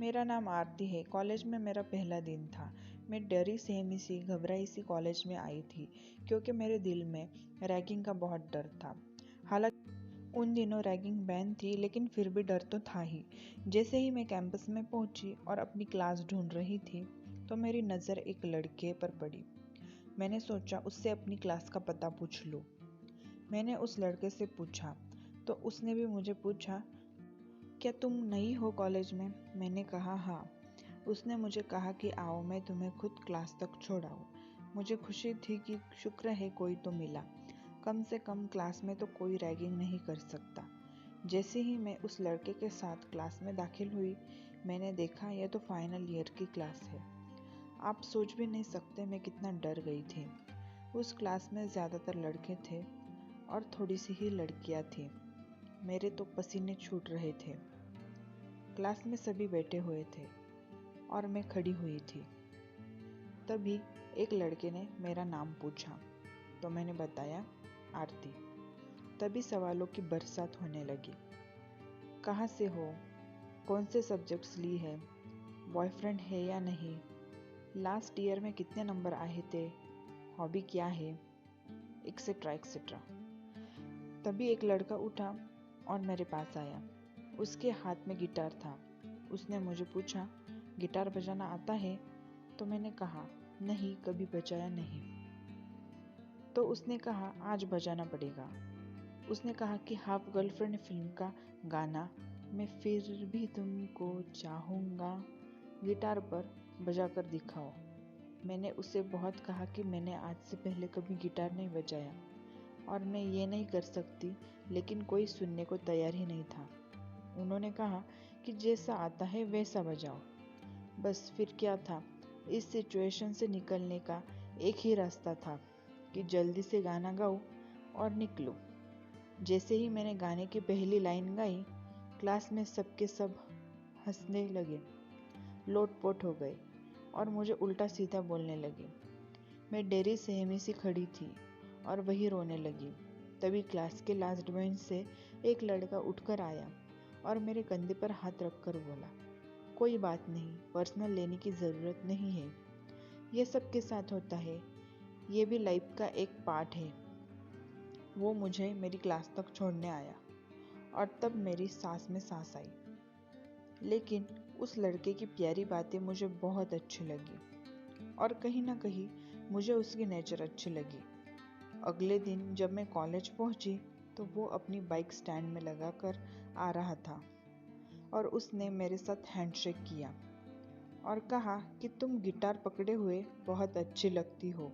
मेरा नाम आरती है। कॉलेज में मेरा पहला दिन था। मैं डरी सहमी सी घबराई सी कॉलेज में आई थी क्योंकि मेरे दिल में रैगिंग का बहुत डर था। हालांकि उन दिनों रैगिंग बैन थी, लेकिन फिर भी डर तो था ही। जैसे ही मैं कैंपस में पहुंची और अपनी क्लास ढूंढ रही थी तो मेरी नज़र एक लड़के पर पड़ी। मैंने सोचा उससे अपनी क्लास का पता पूछ लूं। मैंने उस लड़के से पूछा तो उसने भी मुझे पूछा, क्या तुम नई हो कॉलेज में? मैंने कहा हाँ। उसने मुझे कहा कि आओ मैं तुम्हें खुद क्लास तक छोड़ाऊं। मुझे खुशी थी कि शुक्र है कोई तो मिला, कम से कम क्लास में तो कोई रैगिंग नहीं कर सकता। जैसे ही मैं उस लड़के के साथ क्लास में दाखिल हुई, मैंने देखा यह तो फाइनल ईयर की क्लास है। आप सोच भी नहीं सकते मैं कितना डर गई थी। उस क्लास में ज़्यादातर लड़के थे और थोड़ी सी ही लड़कियां थी। मेरे तो पसीने छूट रहे थे। क्लास में सभी बैठे हुए थे और मैं खड़ी हुई थी। तभी एक लड़के ने मेरा नाम पूछा तो मैंने बताया आरती। तभी सवालों की बरसात होने लगी। कहाँ से हो? कौन से सब्जेक्ट्स ली है? बॉयफ्रेंड है या नहीं? लास्ट ईयर में कितने नंबर आए थे? हॉबी क्या है? Etcetera etcetera. तभी एक लड़का उठा और मेरे पास आया। उसके हाथ में गिटार था। उसने मुझे पूछा, गिटार बजाना आता है? तो मैंने कहा नहीं, कभी बजाया नहीं। तो उसने कहा आज बजाना पड़ेगा। उसने कहा कि हाफ गर्लफ्रेंड फिल्म का गाना मैं फिर भी तुमको चाहूँगा गिटार पर बजाकर दिखाओ। मैंने उससे बहुत कहा कि मैंने आज से पहले कभी गिटार नहीं बजाया और मैं ये नहीं कर सकती, लेकिन कोई सुनने को तैयार ही नहीं था। उन्होंने कहा कि जैसा आता है वैसा बजाओ। बस फिर क्या था, इस सिचुएशन से निकलने का एक ही रास्ता था कि जल्दी से गाना गाऊं और निकलूं। जैसे ही मैंने गाने की पहली लाइन गाई, क्लास में सबके सब हंसने लगे, लोटपोट हो गए और मुझे उल्टा सीधा बोलने लगे। मैं डरी सहमी सी खड़ी थी और वही रोने लगी। तभी क्लास के लास्ट बेंच से एक लड़का उठकर आया और मेरे कंधे पर हाथ रखकर बोला, कोई बात नहीं, पर्सनल लेने की ज़रूरत नहीं है। ये सबके साथ होता है, ये भी लाइफ का एक पार्ट है। वो मुझे मेरी क्लास तक छोड़ने आया और तब मेरी सांस में सांस आई। लेकिन उस लड़के की प्यारी बातें मुझे बहुत अच्छी लगी और कहीं ना कहीं मुझे उसकी नेचर अच्छी लगी। अगले दिन जब मैं कॉलेज पहुंची तो वो अपनी बाइक स्टैंड में लगाकर आ रहा था और उसने मेरे साथ हैंडशेक किया और कहा कि तुम गिटार पकड़े हुए बहुत अच्छी लगती हो,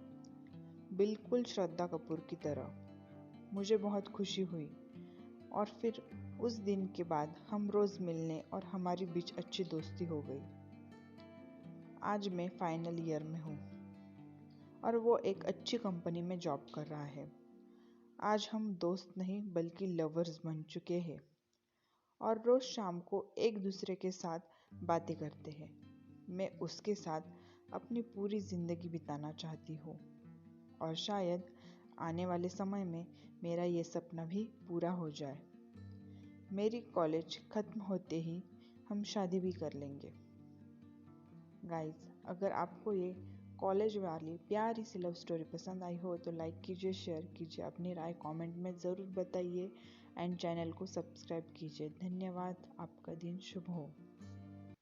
बिल्कुल श्रद्धा कपूर की तरह। मुझे बहुत खुशी हुई और फिर उस दिन के बाद हम रोज़ मिलने और हमारी बीच अच्छी दोस्ती हो गई। आज मैं फाइनल ईयर में हूँ और वो एक अच्छी कंपनी में जॉब कर रहा है। आज हम दोस्त नहीं बल्कि लवर्स बन चुके हैं और रोज़ शाम को एक दूसरे के साथ बातें करते हैं। मैं उसके साथ अपनी पूरी ज़िंदगी बिताना चाहती हूँ और शायद आने वाले समय में मेरा ये सपना भी पूरा हो जाए। मेरी कॉलेज ख़त्म होते ही हम शादी भी कर लेंगे। गाइस, अगर आपको ये कॉलेज वाली प्यारी सी लव स्टोरी पसंद आई हो तो लाइक कीजिए, शेयर कीजिए, अपनी राय कमेंट में ज़रूर बताइए एंड चैनल को सब्सक्राइब कीजिए। धन्यवाद। आपका दिन शुभ हो।